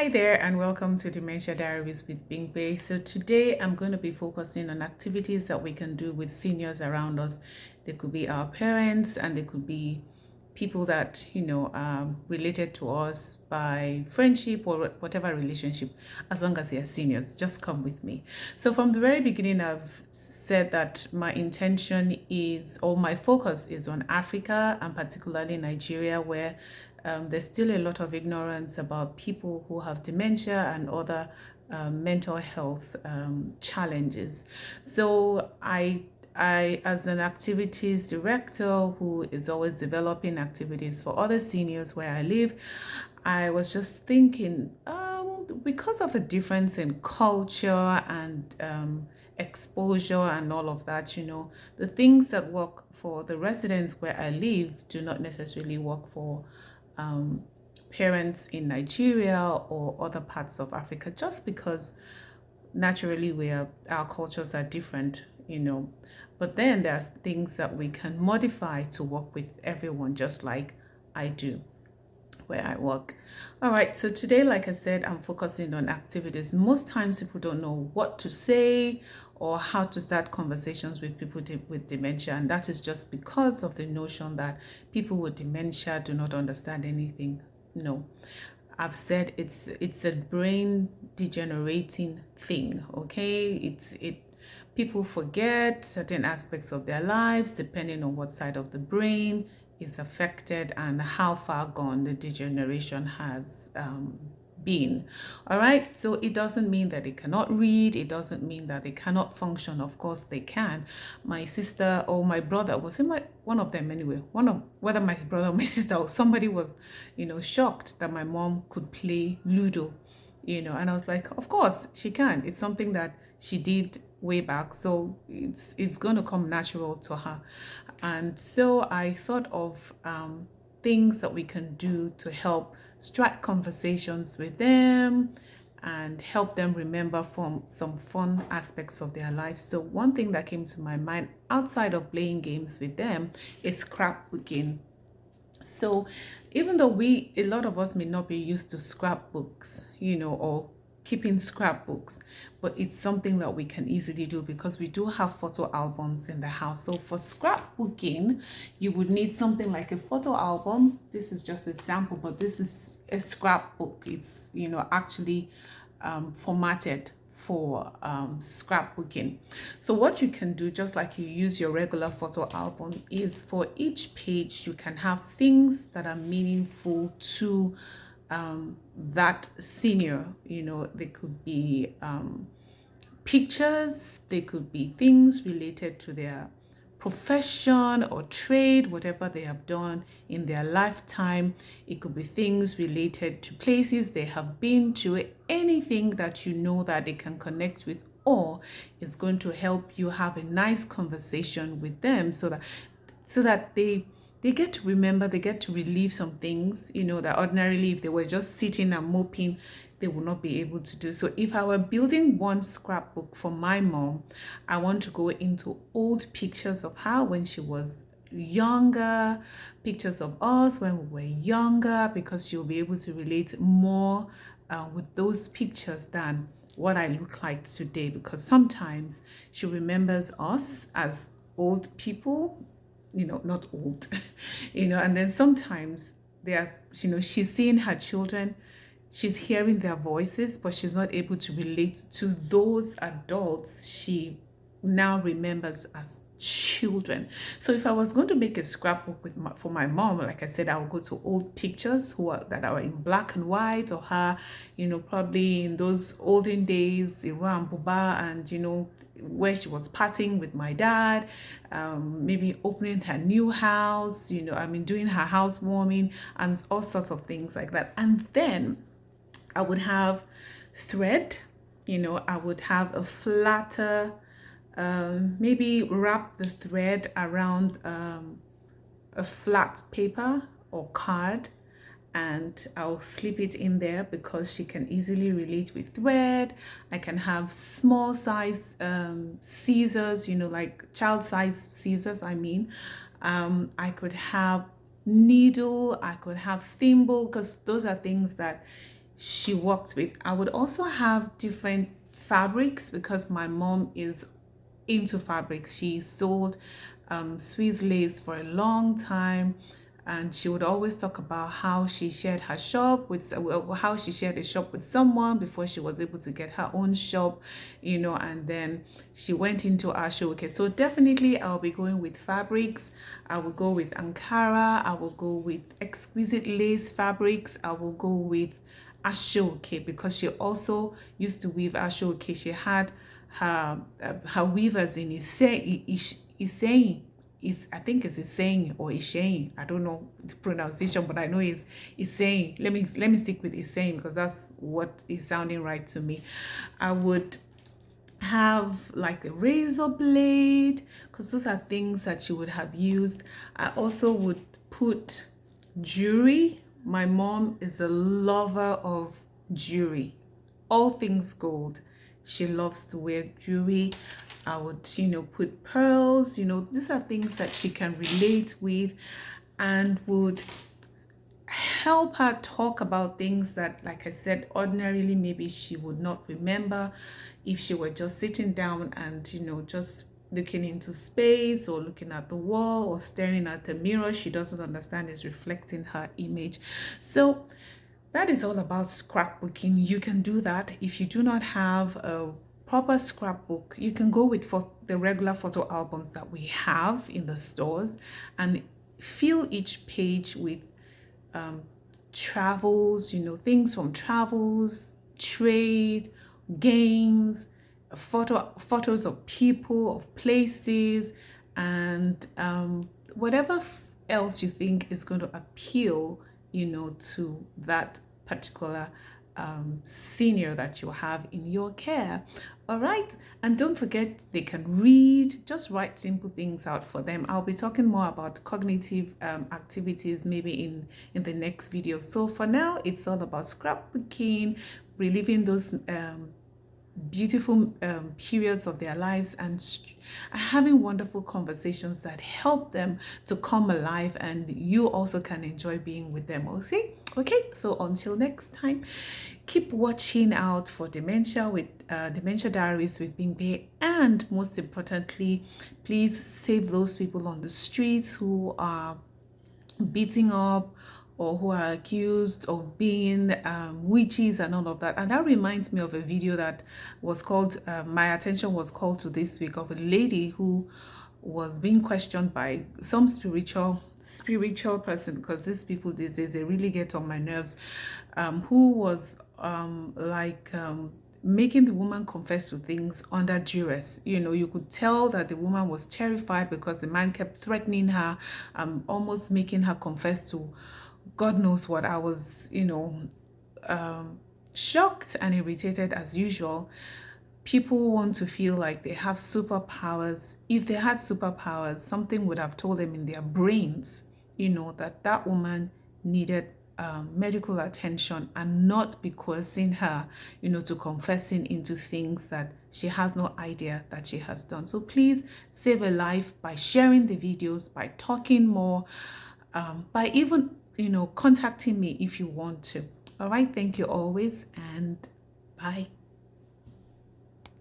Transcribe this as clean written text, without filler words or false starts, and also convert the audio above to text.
Hi there, and welcome to Dementia Diaries with Bingbe. So today I'm going to be focusing on activities that we can do with seniors around us. They could be our parents, and they could be people that are related to us by friendship or whatever relationship. As long as they're seniors, just come with me. So from the very beginning, I've said that my intention is, or my focus is, on Africa, and particularly Nigeria, where there's still a lot of ignorance about people who have dementia and other mental health challenges. So as an activities director who is always developing activities for other seniors where I live, I was just thinking, because of the difference in culture and exposure and all of that, the things that work for the residents where I live do not necessarily work for um, parents in Nigeria or other parts of Africa, just because naturally our cultures are different. But then there's things that we can modify to work with everyone, just like I do where I work. All right, so today, like I said, I'm focusing on activities. Most times people don't know what to say or how to start conversations with people with dementia, and that is just because of the notion that people with dementia do not understand anything. No, I've said it's a brain degenerating thing, okay? It people forget certain aspects of their lives depending on what side of the brain is affected and how far gone the degeneration has been. All right, so it doesn't mean that they cannot read, it doesn't mean that they cannot function. Of course they can. My sister or my brother, was it my one of them anyway, one of whether my brother or my sister or somebody was shocked that my mom could play Ludo, and I was like, of course she can. It's something that she did way back, so it's going to come natural to her. And so I thought of things that we can do to help strike conversations with them and help them remember from some fun aspects of their life. So one thing that came to my mind outside of playing games with them is scrapbooking. So even though a lot of us may not be used to scrapbooks, or keeping scrapbooks, but it's something that we can easily do because we do have photo albums in the house. So for scrapbooking, you would need something like a photo album. This is just a sample, but this is a scrapbook. It's, actually formatted for scrapbooking. So what you can do, just like you use your regular photo album, is for each page you can have things that are meaningful to that senior. They could be pictures, they could be things related to their profession or trade, whatever they have done in their lifetime. It could be things related to places they have been to, anything that that they can connect with, or is going to help you have a nice conversation with them, so that they get to remember, they get to relive some things, that ordinarily if they were just sitting and moping, they will not be able to do. So if I were building one scrapbook for my mom, I want to go into old pictures of her when she was younger, pictures of us when we were younger, because she'll be able to relate more with those pictures than what I look like today, because sometimes she remembers us as old people, not old, and then sometimes she's seeing her children, she's hearing their voices, but she's not able to relate to those adults she now remembers as children. So if I was going to make a scrapbook for my mom, like I said, I would go to old pictures that are in black and white, or her, probably in those olden days, Iran Buba, and where she was partying with my dad, maybe opening her new house, doing her housewarming and all sorts of things like that. And then I would have thread, I would have a flatter, maybe wrap the thread around a flat paper or card, and I'll slip it in there because she can easily relate with thread. I can have small size scissors, like child size scissors, I mean. I could have needle, I could have thimble, because those are things that she worked with. I would also have different fabrics because my mom is into fabrics. She sold Swiss lace for a long time, and she would always talk about how she shared her shop with how she shared a shop with someone before she was able to get her own shop, and then she went into our show. Okay, so definitely I'll be going with fabrics. I will go with Ankara. I will go with exquisite lace fabrics. I will go with Ashoke because she also used to weave Ashoke. She had her weavers in Iseyin. I think it's Iseyin or Isheyin. I don't know the pronunciation, but I know it's Iseyin. Let me stick with Iseyin because that's what is sounding right to me. I would have like a razor blade because those are things that you would have used. I also would put jewelry. My mom is a lover of jewelry, all things gold. She loves to wear jewelry. I would, put pearls. These are things that she can relate with and would help her talk about things that, like I said, ordinarily maybe she would not remember if she were just sitting down and, just looking into space or looking at the wall or staring at the mirror. She doesn't understand is reflecting her image. So that is all about scrapbooking. You can do that. If you do not have a proper scrapbook, you can go with the regular photo albums that we have in the stores and fill each page with travels, things from travels, trade, games, photos of people, of places, and whatever else you think is going to appeal, to that particular senior that you have in your care. All right, and don't forget they can read. Just write simple things out for them. I'll be talking more about cognitive activities maybe in the next video. So for now, it's all about scrapbooking, reliving those beautiful periods of their lives and having wonderful conversations that help them to come alive, and you also can enjoy being with them. Okay, so until next time, keep watching out for Dementia with Dementia Diaries with Bimpe, and most importantly, please save those people on the streets who are beating up or who are accused of being witches and all of that. And that reminds me of a video that was called, my attention was called to this week, of a lady who was being questioned by some spiritual person, because these people these days, they really get on my nerves, who was making the woman confess to things under duress. You could tell that the woman was terrified because the man kept threatening her, almost making her confess to God knows what. I was, shocked and irritated as usual. People want to feel like they have superpowers. If they had superpowers, something would have told them in their brains, that woman needed medical attention, and not be coercing her, to confessing into things that she has no idea that she has done. So please save a life by sharing the videos, by talking more, by even, contacting me if you want to. All right, thank you always, and bye.